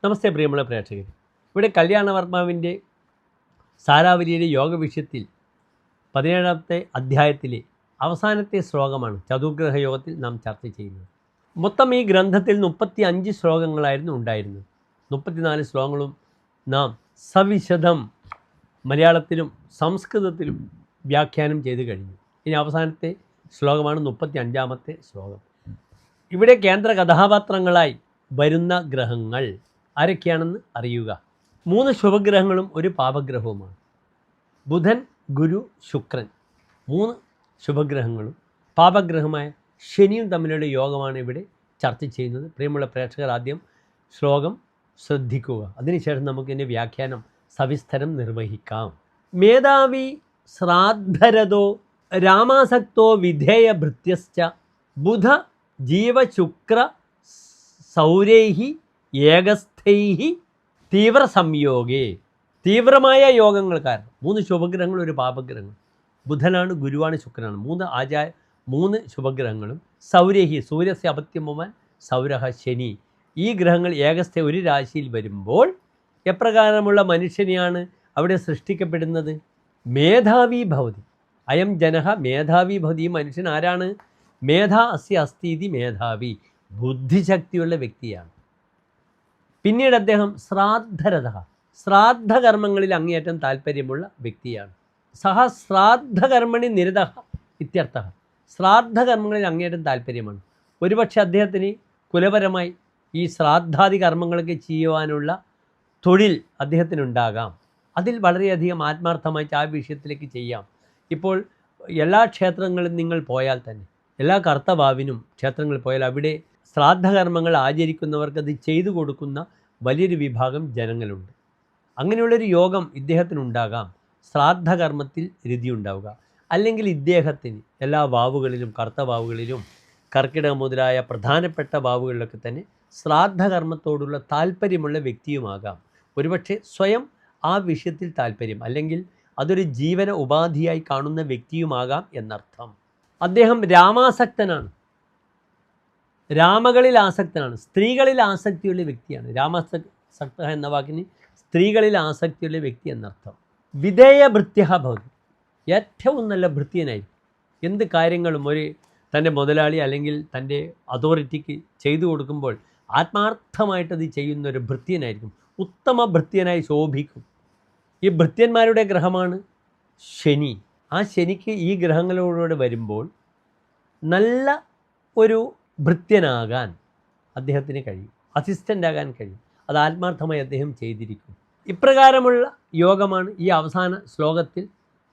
നമസ്തേ പ്രിയമുള്ള പ്രേക്ഷകർ. ഇവിടെ കല്യാണവർമാവിൻ്റെ സാരാവലിയിലെ യോഗ വിഷയത്തിൽ 17ാമത്തെ അധ്യായത്തിലെ അവസാനത്തെ ശ്ലോകമാണ് ചതുർഗ്രഹ യോഗത്തിൽ നാം ചർച്ച ചെയ്യുന്നത്. മൊത്തം ഈ ഗ്രന്ഥത്തിൽ 35 ശ്ലോകങ്ങളായിരുന്നു ഉണ്ടായിരുന്നത്. 34 ശ്ലോകങ്ങളും നാം സവിശദം മലയാളത്തിലും സംസ്കൃതത്തിലും വ്യാഖ്യാനം ചെയ്ത് കഴിഞ്ഞു. ഇനി അവസാനത്തെ ശ്ലോകമാണ് 35ാമത്തെ ശ്ലോകം. ഇവിടെ കേന്ദ്ര കഥാപാത്രങ്ങളായി വരുന്ന ഗ്രഹങ്ങൾ ആരൊക്കെയാണെന്ന് അറിയുക. 3 ശുഭഗ്രഹങ്ങളും ഒരു പാപഗ്രഹവുമാണ്. ബുധൻ, ഗുരു, ശുക്രൻ 3 ശുഭഗ്രഹങ്ങളും പാപഗ്രഹമായ ശനിയും തമ്മിലുള്ള യോഗമാണ് ഇവിടെ ചർച്ച ചെയ്യുന്നത്. പ്രിയമുള്ള പ്രേക്ഷകർ, ആദ്യം ശ്ലോകം ശ്രദ്ധിക്കുക. അതിനുശേഷം നമുക്കിതിൻ്റെ വ്യാഖ്യാനം സവിസ്തരം നിർവഹിക്കാം. മേധാവി ശ്രാദ്ധരതോ രാമാസക്തോ വിധേയ ഭൃത്യശ്ച ബുധ ജീവശുക്ര സൗരൈഹി ഏകസ്ഥൈഹി തീവ്ര സംയോഗേ. തീവ്രമായ യോഗങ്ങൾ കാരണം 3 ശുഭഗ്രഹങ്ങൾ ഒരു പാപഗ്രഹങ്ങൾ. ബുധനാണ്, ഗുരുവാണ്, ശുക്രനാണ്. 3 ശുഭഗ്രഹങ്ങളും സൗരഹി സൂര്യസ്യ അപത്യമുവാൻ സൗരഹ ശനി. ഈ ഗ്രഹങ്ങൾ ഏകസ്ഥ ഒരു രാശിയിൽ വരുമ്പോൾ എപ്രകാരമുള്ള മനുഷ്യനെയാണ് അവിടെ സൃഷ്ടിക്കപ്പെടുന്നത്? മേധാവി ഭവതി. അയം ജനഹ മേധാവി ഭവതി. ഈ മനുഷ്യൻ ആരാണ്? മേധാ അസ്യ അസ്ഥീതി മേധാവി, ബുദ്ധിശക്തിയുള്ള വ്യക്തിയാണ്. പിന്നീട് അദ്ദേഹം ശ്രാദ്ധരഥ, ശ്രാദ്ധകർമ്മങ്ങളിൽ അങ്ങേയറ്റം താല്പര്യമുള്ള വ്യക്തിയാണ്. സഹ ശ്രാദ്ധകർമ്മണി നിരത ഇത്യർത്ഥ. ശ്രാദ്ധകർമ്മങ്ങളിൽ അങ്ങേയറ്റം താല്പര്യമാണ്. ഒരുപക്ഷെ അദ്ദേഹത്തിന് കുലപരമായി ഈ ശ്രാദ്ധാദി കർമ്മങ്ങളൊക്കെ ചെയ്യുവാനുള്ള തൊഴിൽ അദ്ദേഹത്തിനുണ്ടാകാം. അതിൽ വളരെയധികം ആത്മാർത്ഥമായി ആ വിഷയത്തിലേക്ക് ചെയ്യാം. ഇപ്പോൾ എല്ലാ ക്ഷേത്രങ്ങളിലും നിങ്ങൾ പോയാൽ തന്നെ, എല്ലാ കർത്തവാവിനും ക്ഷേത്രങ്ങളിൽ പോയാൽ അവിടെ ശ്രാദ്ധകർമ്മങ്ങൾ ആചരിക്കുന്നവർക്ക് അത് ചെയ്തു കൊടുക്കുന്ന വലിയൊരു വിഭാഗം ജനങ്ങളുണ്ട്. അങ്ങനെയുള്ളൊരു യോഗം ഇദ്ദേഹത്തിനുണ്ടാകാം. ശ്രാദ്ധകർമ്മത്തിൽ രതി ഉണ്ടാവുക. അല്ലെങ്കിൽ ഇദ്ദേഹത്തിന് എല്ലാ വാവുകളിലും കർത്തവാവുകളിലും കർക്കിടക മുതലായ പ്രധാനപ്പെട്ട വാവുകളിലൊക്കെ തന്നെ ശ്രാദ്ധകർമ്മത്തോടുള്ള താല്പര്യമുള്ള വ്യക്തിയുമാകാം. ഒരുപക്ഷെ സ്വയം ആ വിഷയത്തിൽ താല്പര്യം, അല്ലെങ്കിൽ അതൊരു ജീവന ഉപാധിയായി കാണുന്ന വ്യക്തിയുമാകാം എന്നർത്ഥം. അദ്ദേഹം രാമാസക്തനാണ്, രാമകളിൽ ആസക്തനാണ്, സ്ത്രീകളിൽ ആസക്തിയുള്ള വ്യക്തിയാണ്. രാമാസക്ത എന്ന വാക്കിന് സ്ത്രീകളിൽ ആസക്തിയുള്ള വ്യക്തി എന്നർത്ഥം. വിധേയ ഭൃത്യ ഭവതി. ഏറ്റവും നല്ല ഭൃത്യനായി എന്ത് കാര്യങ്ങളും തൻ്റെ മുതലാളി അല്ലെങ്കിൽ തൻ്റെ അതോറിറ്റിക്ക് ചെയ്തു കൊടുക്കുമ്പോൾ ആത്മാർത്ഥമായിട്ടത് ചെയ്യുന്ന ഒരു ഭൃത്യനായിരിക്കും. ഉത്തമ ഭൃത്യനായി ശോഭിക്കും. ഈ ഭൃത്യന്മാരുടെ ഗ്രഹമാണ് ശനി. ആ ശനിക്ക് ഈ ഗ്രഹങ്ങളോടുകൂടെ വരുമ്പോൾ നല്ല ഒരു ഭൃത്യനാകാൻ അദ്ദേഹത്തിന് കഴിയും, അസിസ്റ്റൻ്റ് ആകാൻ കഴിയും. അത് ആത്മാർത്ഥമായി അദ്ദേഹം ചെയ്തിരിക്കും. ഇപ്രകാരമുള്ള യോഗമാണ് ഈ അവസാന ശ്ലോകത്തിൽ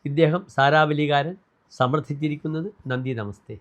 ഇദ്ദേഹം സാരാവലികാരൻ സമർത്ഥിച്ചിരിക്കുന്നത്. നന്ദി, നമസ്തേ.